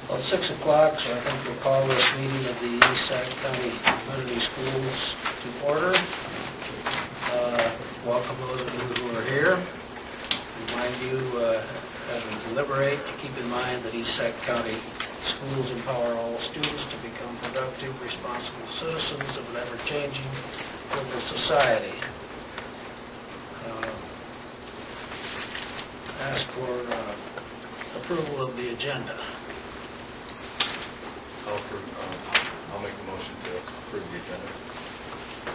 Well, it's 6 o'clock, so I think we'll call this meeting of the East Sac County Community Schools to order. Welcome those of you who are here. Remind you, as we deliberate, to keep in mind that East Sac County schools empower all students to become productive, responsible citizens of an ever-changing global society. Ask for approval of the agenda. I'll make the motion to approve the agenda.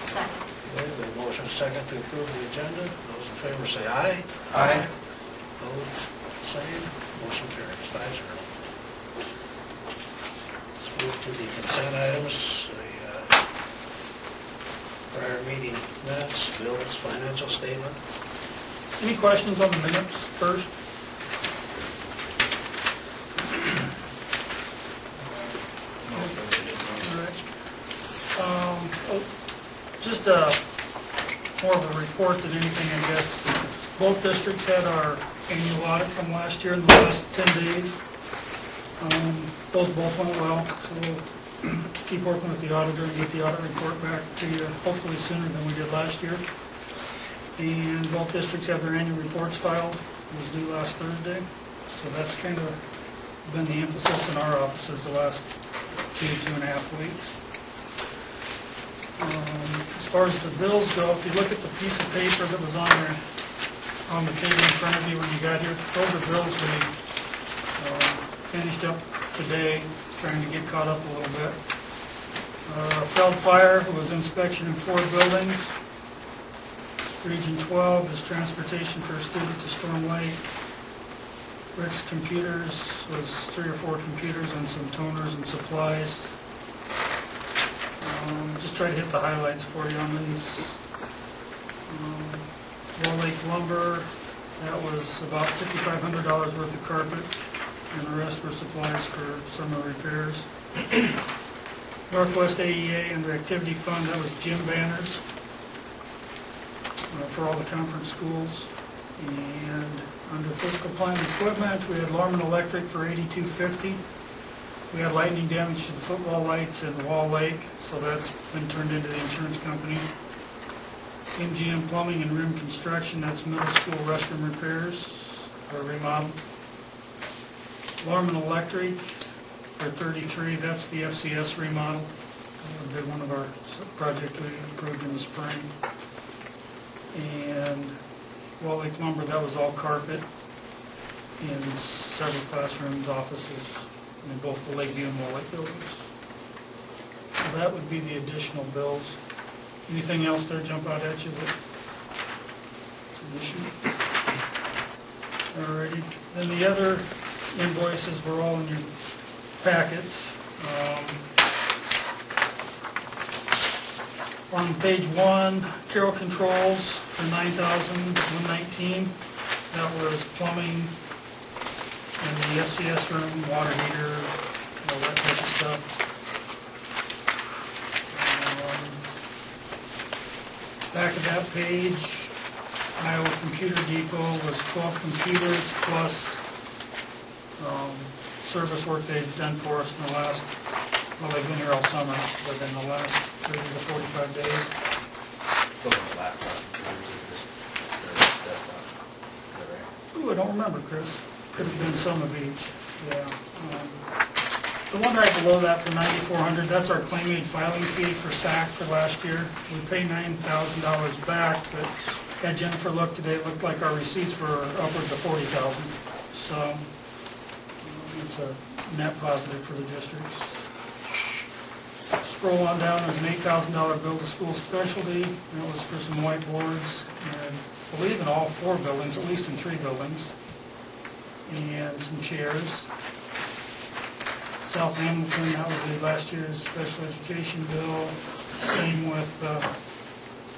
Second. Okay, we have a motion second to approve the agenda. Those in favor say aye. Aye. Opposed, same. Motion carries 5-0. Let's move to the consent items. The prior meeting minutes, bills, financial statement. Any questions on the minutes first? Just more of a report than anything, I guess. Both districts had our annual audit from last year in the last 10 days. Those both went well, so we'll keep working with the auditor and get the audit report back to you hopefully sooner than we did last year. And both districts have their annual reports filed. It was due last Thursday, so that's kind of been the emphasis in our offices the last 2.5 weeks. As far as the bills go, if you look at the piece of paper that was on the table in front of you when you got here, those are bills we finished up today, trying to get caught up a little bit. Feld Fire was inspection in 4 buildings. Region 12 is transportation for a student to Storm Lake. Rick's Computers was 3 or 4 computers and some toners and supplies. Just try to hit the highlights for you on these. Wall Lake Lumber, that was about $5,500 worth of carpet, and the rest were supplies for summer repairs. Northwest AEA under Activity Fund, that was gym banners for all the conference schools. And under Fiscal Plan Equipment, we had Lorman Electric for $8,250. We had lightning damage to the football lights in Wall Lake, so that's been turned into the insurance company. MGM Plumbing and Rim Construction, that's middle school restroom repairs or remodel. Lorman Electric for $33,000, that's the FCS remodel. Did one of our projects we approved in the spring. And Wall Lake Lumber, that was all carpet in several classrooms, offices, in both the Lakeview and Wall Lake buildings. So that would be the additional bills. Anything else there jump out at you that's an issue? Alrighty. Then the other invoices were all in your packets. On page 1, Carroll Controls for $9,119. That was plumbing and the FCS room, water heater, all that type of stuff. Back of that page, Iowa Computer Depot was 12 computers plus service work they've done for us in the last, well, they've been here all summer, but in the last 30 to 45 days. Those are the laptop computers, or desktop. Is that right? Ooh, I don't remember, Chris. Could have been some of each, yeah. The one right below that for $9,400, that's our claim aid filing fee for SAC for last year. We paid $9,000 back, but had Jennifer look today, it looked like our receipts were upwards of $40,000. So it's a net positive for the districts. Scroll on down, there's an $8,000 bill to school specialty. That was for some whiteboards, and I believe in all 4 buildings, at least in 3 buildings, and some chairs. South Hamilton, that was the last year's special education bill. Same with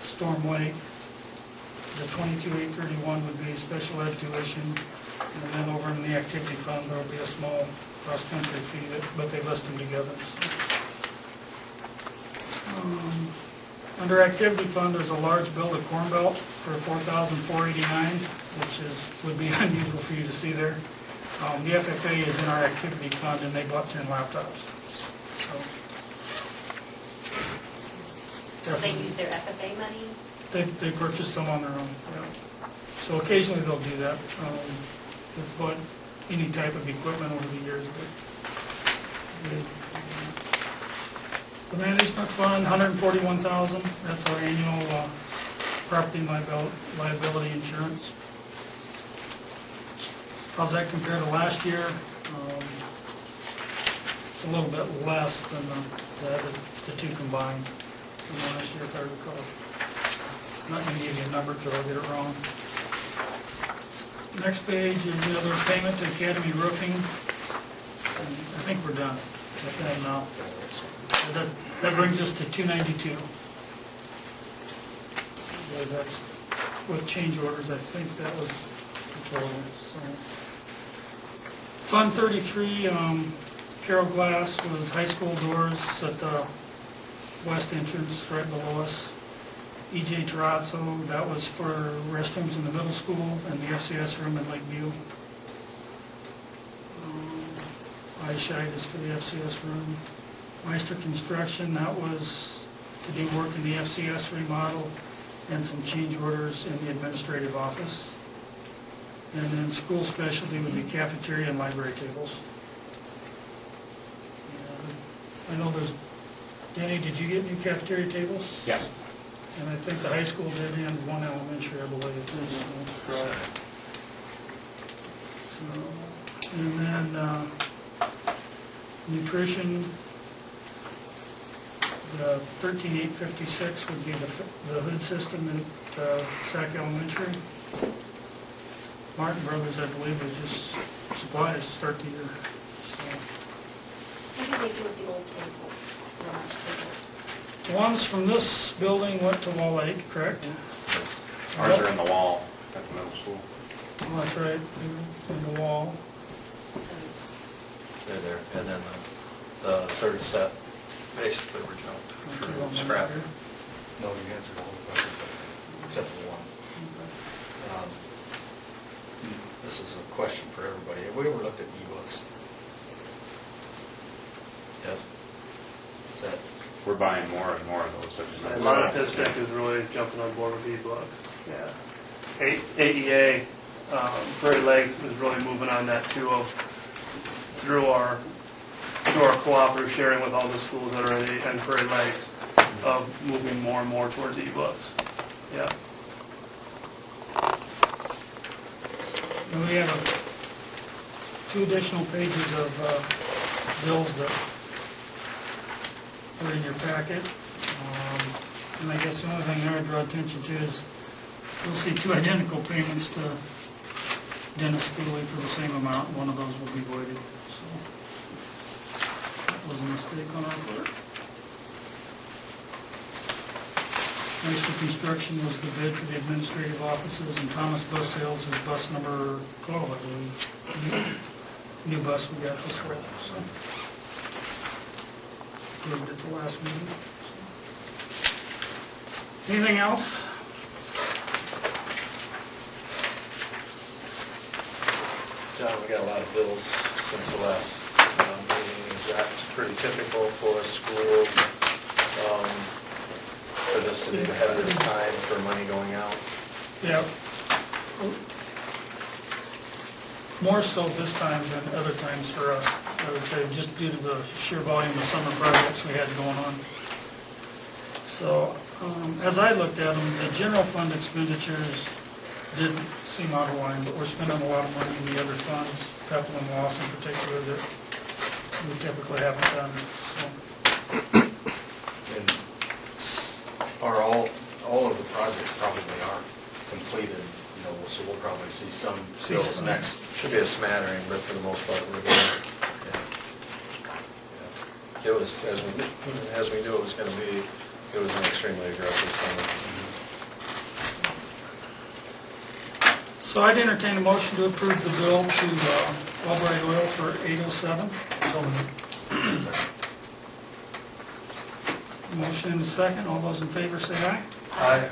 Storm Lake. The $22,831 would be special ed tuition. And then over in the activity fund, there'll be a small cross-country fee, but they list them together. So. Under activity fund, there's a large bill to Corn Belt for $4,489, which would be unusual for you to see there. The FFA is in our activity fund, and they bought 10 laptops. So They use their FFA money? they purchased them on their own, yeah. So occasionally they'll do that. They've bought any type of equipment over the years. The management fund, $141,000. That's our annual property and liability insurance. How's that compare to last year? It's a little bit less than the two combined from last year, if I recall. I'm not going to give you a number because I'll get it wrong. Next page is another payment to Academy Roofing. And I think we're done with them now. That brings us to $292. That's with change orders. I think that was the total. So. Fund 33, Carol Glass was high school doors at the west entrance right below us. E.J. Terrazzo, that was for restrooms in the middle school and the FCS room in Lakeview. Eyeshite is for the FCS room. Meister Construction, that was to do work in the FCS remodel and some change orders in the administrative office. And then school specialty would be cafeteria and library tables. I know there's, Danny, did you get new cafeteria tables? Yes. And I think the high school did and one elementary, I believe. So, and then nutrition, the 13,856 would be the hood system at Sac Elementary. Martin Brothers, I believe, was just supplies to start the year. So. What do they do with the old tables, the lunch tables? The ones from this building went to Wall Lake, correct? Yes. Ours are in the wall at the middle school. Well, that's right, in the wall. They're there. And then the third set basically were junked for scrap. No, you answered all the questions, except for one. This is a question for everybody. Have we ever looked at e-books? Yes? Is that? We're buying more and more of those. And Montepustic is really jumping on board with e-books. Yeah. AEA, Prairie Lakes is really moving on that too, through our cooperative sharing with all the schools that are in Prairie Lakes, of moving more and more towards e-books. Yeah. And we have 2 additional pages of bills that are in your packet. And I guess the only thing I would draw attention to is you'll see 2 identical payments to Dennis Cooley for the same amount. One of those will be voided. So that was a mistake on our part. Meister Construction was the bid for the administrative offices, and Thomas Bus Sales is bus number 12, I believe. New bus we got this fall. So approved at the last meeting. So. Anything else? John, we got a lot of bills since the last meeting. Is that pretty typical for a school, for this to be ahead of this time for money going out? Yeah. More so this time than other times for us, I would say, just due to the sheer volume of summer projects we had going on. So, as I looked at them, the general fund expenditures didn't seem out of line, but we're spending a lot of money in the other funds, capital and loss in particular, that we typically haven't done. So. And are all of the projects probably aren't completed, you know, so we'll probably see some bills next. Should be a smattering, but for the most part, we're good. Yeah. It was, as we knew it was going to be, it was an extremely aggressive summer. So I'd entertain a motion to approve the bill to Albright Oil for $807. Motion and a second. All those in favor say aye. Aye.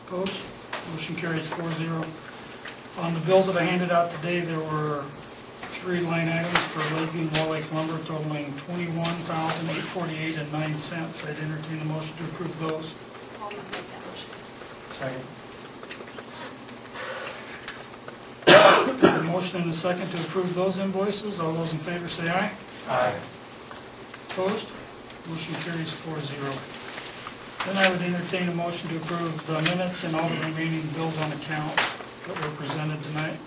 Opposed? Motion carries 4-0. On the bills that I handed out today, there were three line items for Lakeview and Wall Lake lumber totaling $21,848.09. I'd entertain a motion to approve those. I'll make that motion. Second. A motion and a second to approve those invoices. All those in favor say aye. Aye. Opposed? Motion carries 4-0. Then I would entertain a motion to approve the minutes and all the remaining bills on account that were presented tonight.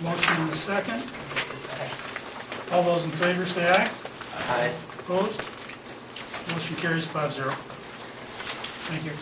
Motion and a second. All those in favor say aye. Aye. Opposed? Motion carries 5-0. Thank you.